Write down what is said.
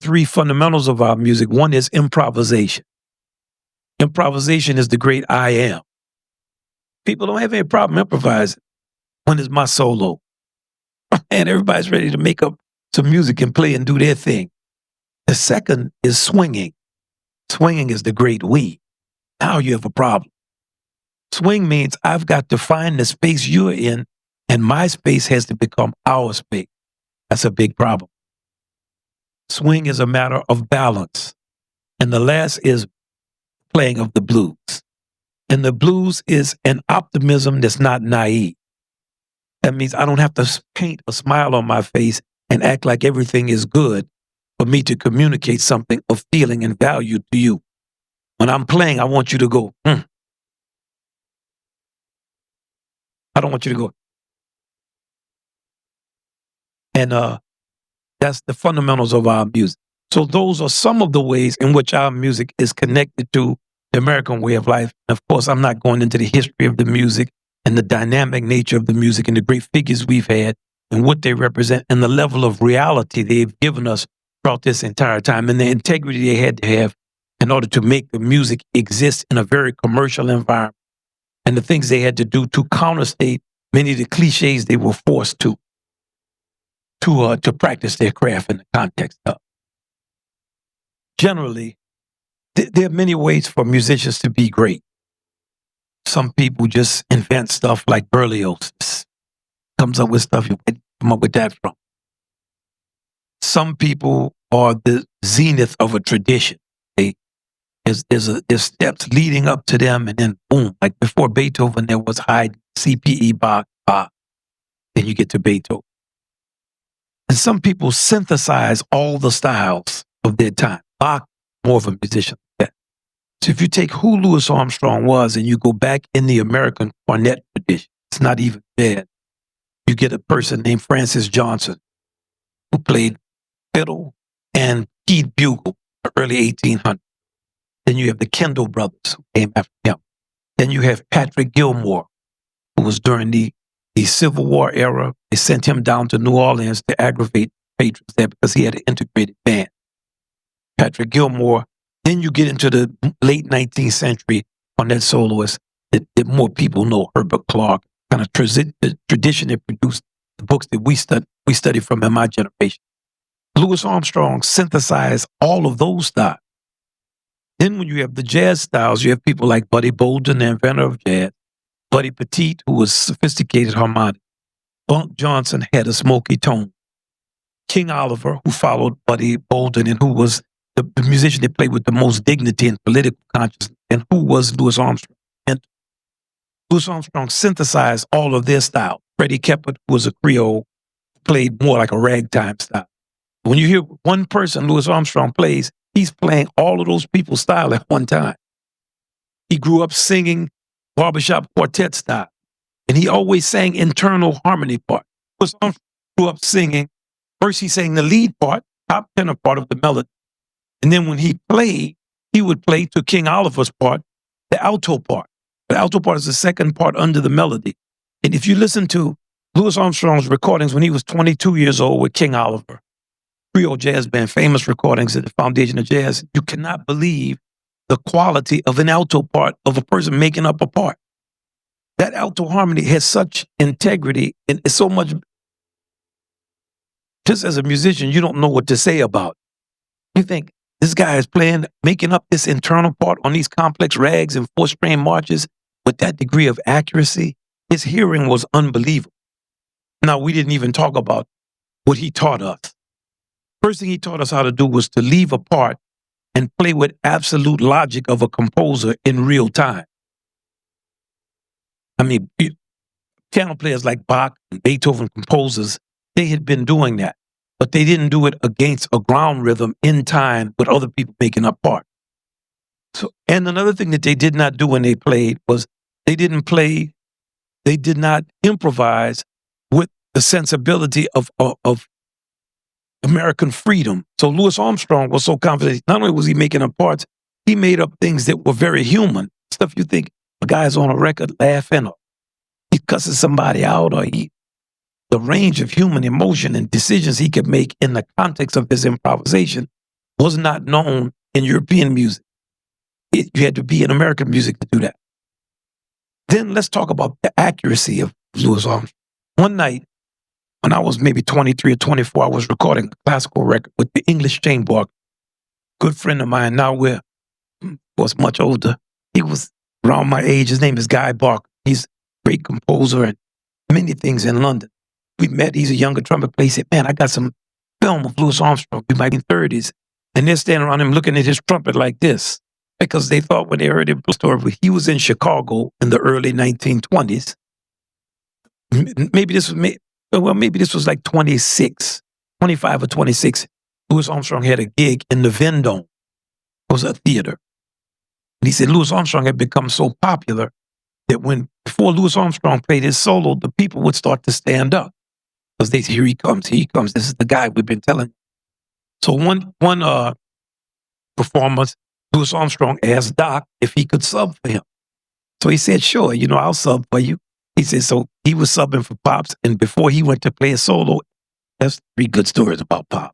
three fundamentals of our music. One is improvisation. Improvisation is the great I am. People don't have any problem improvising when it's my solo. And everybody's ready to make up some music and play and do their thing. The second is swinging. Swinging is the great we. Now you have a problem. Swing means I've got to find the space you're in, and my space has to become our space. That's a big problem. Swing is a matter of balance. And the last is playing of the blues. And the blues is an optimism that's not naive. That means I don't have to paint a smile on my face and act like everything is good for me to communicate something of feeling and value to you. When I'm playing, I want you to go, I don't want you to go. And that's the fundamentals of our music. So those are some of the ways in which our music is connected to the American way of life. And of course, I'm not going into the history of the music and the dynamic nature of the music and the great figures we've had and what they represent and the level of reality they've given us throughout this entire time and the integrity they had to have in order to make the music exist in a very commercial environment and the things they had to do to counterstate many of the cliches they were forced to practice their craft in the context of. Generally, there are many ways for musicians to be great. Some people just invent stuff like Berlioz comes up with stuff you come up with that from. Some people are the zenith of a tradition. There's steps leading up to them, and then boom, like before Beethoven, there was Haydn, CPE, Bach, then you get to Beethoven. And some people synthesize all the styles of their time. Bach, more of a musician like that. So if you take who Louis Armstrong was and you go back in the American cornet tradition, it's not even bad. You get a person named Francis Johnson who played fiddle and keyed bugle in the early 1800s. Then you have the Kendall brothers who came after him. Then you have Patrick Gilmore, who was during the Civil War era. They sent him down to New Orleans to aggravate patrons there because he had an integrated band. Patrick Gilmore. Then you get into the late 19th century on that soloist that more people know, Herbert Clark, kind of the tradition that produced the books that we study from in my generation. Louis Armstrong synthesized all of those styles. Then when you have the jazz styles, you have people like Buddy Bolden, the inventor of jazz, Buddy Petit, who was sophisticated harmonic. Bunk Johnson had a smoky tone. King Oliver, who followed Buddy Bolden and who was the musician that played with the most dignity and political consciousness, and who was Louis Armstrong. And Louis Armstrong synthesized all of their style. Freddie Keppert, who was a Creole, played more like a ragtime style. When you hear one person Louis Armstrong plays, he's playing all of those people's style at one time. He grew up singing barbershop quartet style, and he always sang internal harmony part. Louis Armstrong grew up singing, first he sang the lead part, top tenor part of the melody. And then when he played, he would play to King Oliver's part, the alto part. The alto part is the second part under the melody. And if you listen to Louis Armstrong's recordings when he was 22 years old with King Oliver, Creole Jazz Band, famous recordings at the Foundation of Jazz, you cannot believe the quality of an alto part of a person making up a part. That alto harmony has such integrity and it's so much. Just as a musician, you don't know what to say about it. You think, this guy is making up this internal part on these complex rags and four-string marches with that degree of accuracy. His hearing was unbelievable. Now, we didn't even talk about what he taught us. First thing he taught us how to do was to leave a part and play with absolute logic of a composer in real time. I mean, piano players like Bach and Beethoven, composers, they had been doing that, but they didn't do it against a ground rhythm in time with other people making up parts. So, and another thing that they did not do when they played was they did not improvise with the sensibility of American freedom. So Louis Armstrong was so confident. Not only was he making up parts, he made up things that were very human. Stuff you think a guy's on a record laughing or he cusses somebody out or the range of human emotion and decisions he could make in the context of his improvisation was not known in European music. You had to be in American music to do that. Then let's talk about the accuracy of Louis Armstrong. One night, when I was maybe 23 or 24, I was recording a classical record with the English Chamber. Good friend of mine. Now was much older. He was around my age. His name is Guy Barker. He's a great composer and many things in London. We met. He's a younger trumpet player. He said, man, I got some film of Louis Armstrong. We might be in 30s. And they're standing around him looking at his trumpet like this, because they thought when they heard him story, he was in Chicago in the early 1920s. Maybe this was like 26, 25 or 26. Louis Armstrong had a gig in the Vendome. It was a theater. And he said Louis Armstrong had become so popular that before Louis Armstrong played his solo, the people would start to stand up. Because they say, here he comes, this is the guy we've been telling. So one performance, Louis Armstrong asked Doc if he could sub for him. So he said, sure, I'll sub for you. He said, so he was subbing for Pops, and before he went to play a solo, that's 3 good stories about Pop.